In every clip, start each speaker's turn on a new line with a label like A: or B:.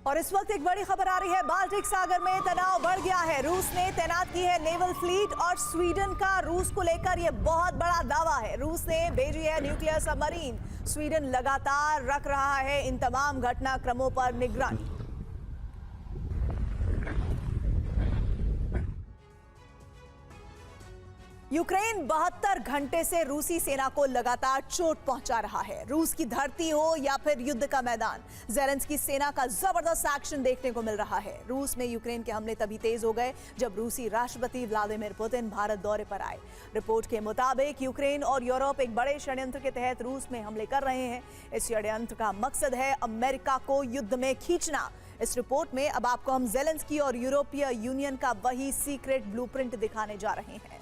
A: और इस वक्त एक बड़ी खबर आ रही है। बाल्टिक सागर में तनाव बढ़ गया है। रूस ने तैनात की है नेवल फ्लीट और स्वीडन का रूस को लेकर यह बहुत बड़ा दावा है। रूस ने भेजी है न्यूक्लियर सबमरीन। स्वीडन लगातार रख रहा है इन तमाम घटनाक्रमों पर निगरानी। यूक्रेन 72 घंटे से रूसी सेना को लगातार चोट पहुंचा रहा है। रूस की धरती हो या फिर युद्ध का मैदान, ज़ेलेंस्की सेना का जबरदस्त एक्शन देखने को मिल रहा है। रूस में यूक्रेन के हमले तभी तेज हो गए जब रूसी राष्ट्रपति व्लादिमीर पुतिन भारत दौरे पर आए। रिपोर्ट के मुताबिक यूक्रेन और यूरोप एक बड़े षड्यंत्र के तहत रूस में हमले कर रहे हैं। इस षड्यंत्र का मकसद है अमेरिका को युद्ध में खींचना। इस रिपोर्ट में अब आपको हम ज़ेलेंस्की और यूरोपीय यूनियन का वही सीक्रेट ब्लूप्रिंट दिखाने जा रहे हैं।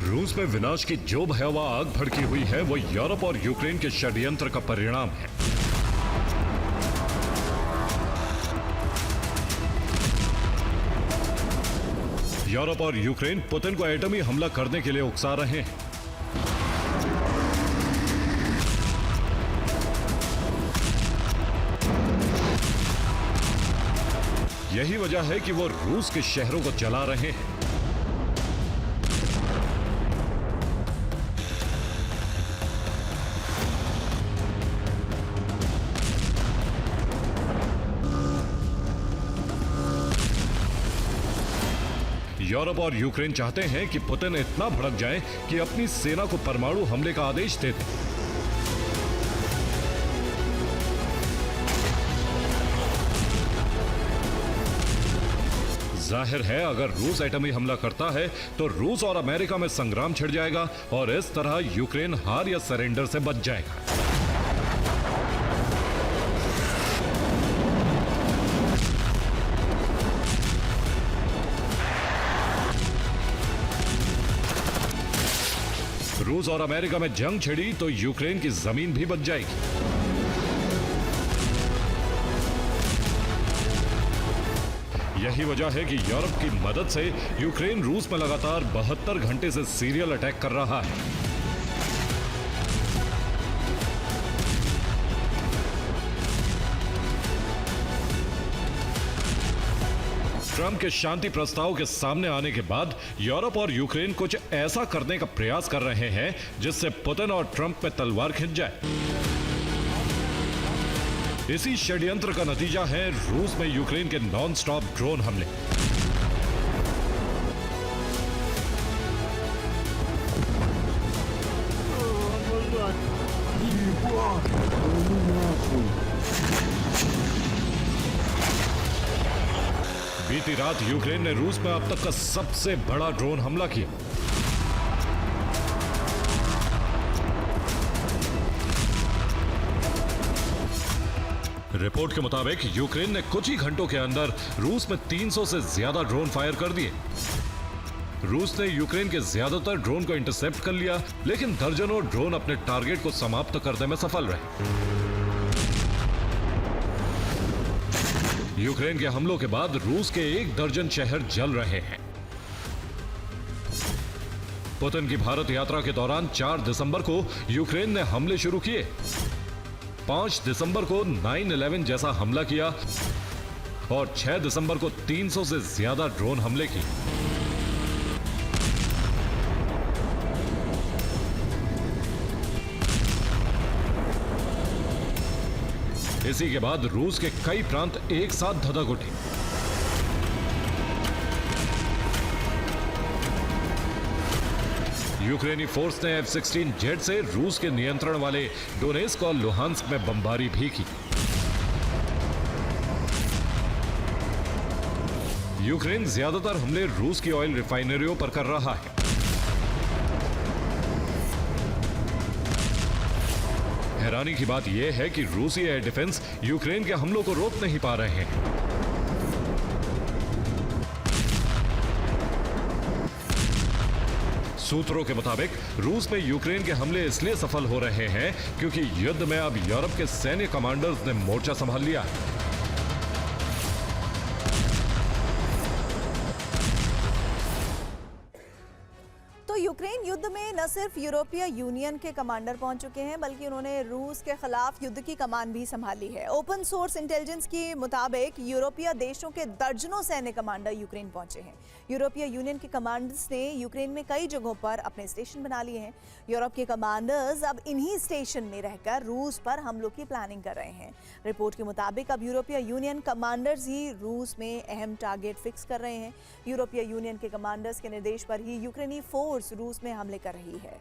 B: रूस में विनाश की जो भयावह आग भड़की हुई है वो यूरोप और यूक्रेन के षड्यंत्र का परिणाम है। यूरोप और यूक्रेन पुतिन को एटमी हमला करने के लिए उकसा रहे हैं। यही वजह है कि वो रूस के शहरों को जला रहे हैं। यूरोप और यूक्रेन चाहते हैं कि पुतिन इतना भड़क जाए कि अपनी सेना को परमाणु हमले का आदेश दे दे। जाहिर है अगर रूस एटमी हमला करता है तो रूस और अमेरिका में संग्राम छिड़ जाएगा और इस तरह यूक्रेन हार या सरेंडर से बच जाएगा। रूस और अमेरिका में जंग छिड़ी तो यूक्रेन की जमीन भी बच जाएगी। यही वजह है कि यूरोप की मदद से यूक्रेन रूस में लगातार 72 घंटे से सीरियल अटैक कर रहा है। ट्रंप के शांति प्रस्ताव के सामने आने के बाद यूरोप और यूक्रेन कुछ ऐसा करने का प्रयास कर रहे हैं जिससे पुतिन और ट्रंप में तलवार खिंच जाए। इसी षड्यंत्र का नतीजा है रूस में यूक्रेन के नॉन स्टॉप ड्रोन हमले। बीती रात यूक्रेन ने रूस में अब तक का सबसे बड़ा ड्रोन हमला किया। रिपोर्ट के मुताबिक यूक्रेन ने कुछ ही घंटों के अंदर रूस में 300 से ज्यादा ड्रोन फायर कर दिए। रूस ने यूक्रेन के ज्यादातर ड्रोन को इंटरसेप्ट कर लिया, लेकिन दर्जनों ड्रोन अपने टारगेट को समाप्त करने में सफल रहे। यूक्रेन के हमलों के बाद रूस के 1 दर्जन शहर जल रहे हैं। पुतिन की भारत यात्रा के दौरान 4 दिसंबर को यूक्रेन ने हमले शुरू किए। 5 दिसंबर को 9/11 जैसा हमला किया और 6 दिसंबर को 300 से ज्यादा ड्रोन हमले किए। इसी के बाद रूस के कई प्रांत एक साथ धधक उठे। यूक्रेनी फोर्स ने F-16 जेट से रूस के नियंत्रण वाले डोनेस्क और लुहांस्क में बमबारी भी की। यूक्रेन ज्यादातर हमले रूस की ऑयल रिफाइनरियों पर कर रहा है। हैरानी की बात यह है कि रूसी एयर डिफेंस यूक्रेन के हमलों को रोक नहीं पा रहे हैं। सूत्रों के मुताबिक रूस पे यूक्रेन के हमले इसलिए सफल हो रहे हैं क्योंकि युद्ध में अब यूरोप के सैन्य कमांडर्स ने मोर्चा संभाल लिया।
A: तो यूक्रेन युद्ध में न सिर्फ यूरोपीय यूनियन के कमांडर पहुंच चुके हैं, बल्कि उन्होंने रूस के खिलाफ युद्ध की कमान भी संभाली है। ओपन सोर्स इंटेलिजेंस के मुताबिक यूरोपीय देशों के दर्जनों सैन्य कमांडर यूक्रेन पहुंचे हैं। यूरोपीय यूनियन के कमांडर्स ने यूक्रेन में कई जगहों पर अपने स्टेशन बना लिए हैं। यूरोप के कमांडर्स अब इन्हीं स्टेशन में रहकर रूस पर हमलों की प्लानिंग कर रहे हैं। रिपोर्ट के मुताबिक अब यूरोपीय यूनियन कमांडर्स ही रूस में अहम टारगेट फिक्स कर रहे हैं। यूरोपीय यूनियन के कमांडर्स के निर्देश पर ही यूक्रेनी फोर्स रूस में हमले कर रही है।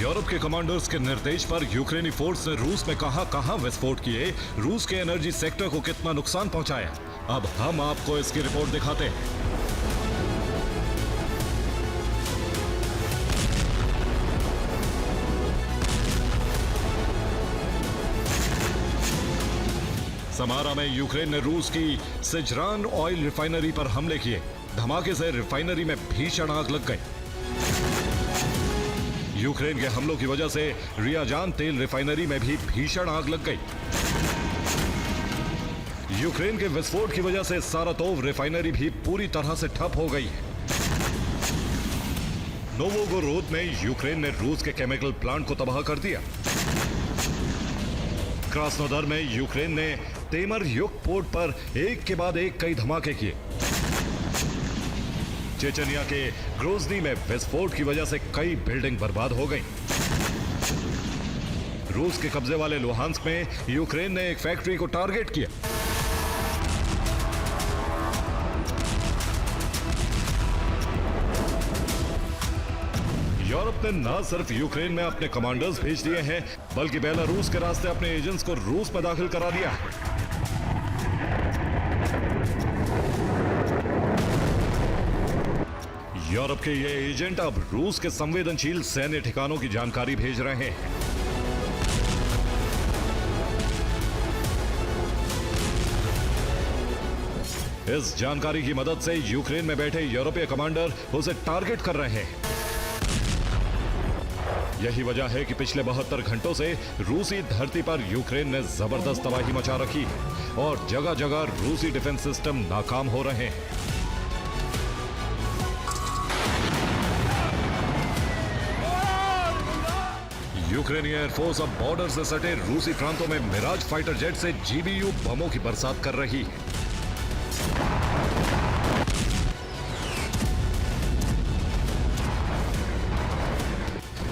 B: यूरोप के कमांडर्स के निर्देश पर यूक्रेनी फोर्स ने रूस में कहां विस्फोट किए, रूस के एनर्जी सेक्टर को कितना नुकसान पहुंचाया, अब हम आपको इसकी रिपोर्ट दिखाते हैं। समारा में यूक्रेन ने रूस की सिजरान ऑयल रिफाइनरी पर हमले किए। धमाके से रिफाइनरी में भीषण आग लग गई। यूक्रेन के हमलों की वजह से रियाजान तेल रिफाइनरी में भी भीषण आग लग गई। यूक्रेन के विस्फोट की वजह से सारातोव रिफाइनरी भी पूरी तरह से ठप हो गई है। नोवोगोरोद में यूक्रेन ने रूस के केमिकल प्लांट को तबाह कर दिया। क्रास्नोदर में यूक्रेन ने तेमर युग पोर्ट पर एक के बाद एक कई धमाके किए। चेचनिया के ग्रोजनी में विस्फोट की वजह से कई बिल्डिंग बर्बाद हो गई। रूस के कब्जे वाले लुहांस्क में यूक्रेन ने एक फैक्ट्री को टारगेट किया। यूरोप ने न सिर्फ यूक्रेन में अपने कमांडर्स भेज दिए हैं, बल्कि बेलारूस के रास्ते अपने एजेंट्स को रूस में दाखिल करा दिया है। यूरोप के ये एजेंट अब रूस के संवेदनशील सैन्य ठिकानों की जानकारी भेज रहे हैं। इस जानकारी की मदद से यूक्रेन में बैठे यूरोपीय कमांडर उसे टारगेट कर रहे हैं। यही वजह है कि पिछले 72 घंटों से रूसी धरती पर यूक्रेन ने जबरदस्त तबाही मचा रखी है और जगह जगह रूसी डिफेंस सिस्टम नाकाम हो रहे हैं। यूक्रेनी एयरफोर्स अब बॉर्डर से सटे रूसी प्रांतों में मिराज फाइटर जेट से GBU बमों की बरसात कर रही है।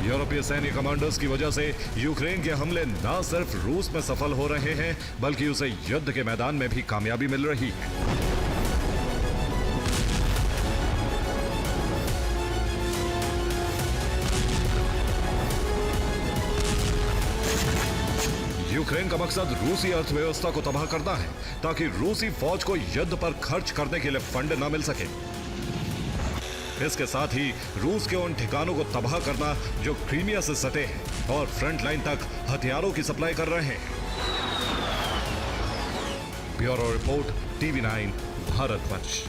B: यूरोपीय सैन्य कमांडर्स की वजह से यूक्रेन के हमले न सिर्फ रूस में सफल हो रहे हैं, बल्कि उसे युद्ध के मैदान में भी कामयाबी मिल रही है। यूक्रेन का मकसद रूसी अर्थव्यवस्था को तबाह करना है, ताकि रूसी फौज को युद्ध पर खर्च करने के लिए फंड न मिल सके। इसके साथ ही रूस के उन ठिकानों को तबाह करना जो क्रीमिया से सटे हैं और फ्रंट लाइन तक हथियारों की सप्लाई कर रहे हैं। Bureau report, TV9 भारतवंश।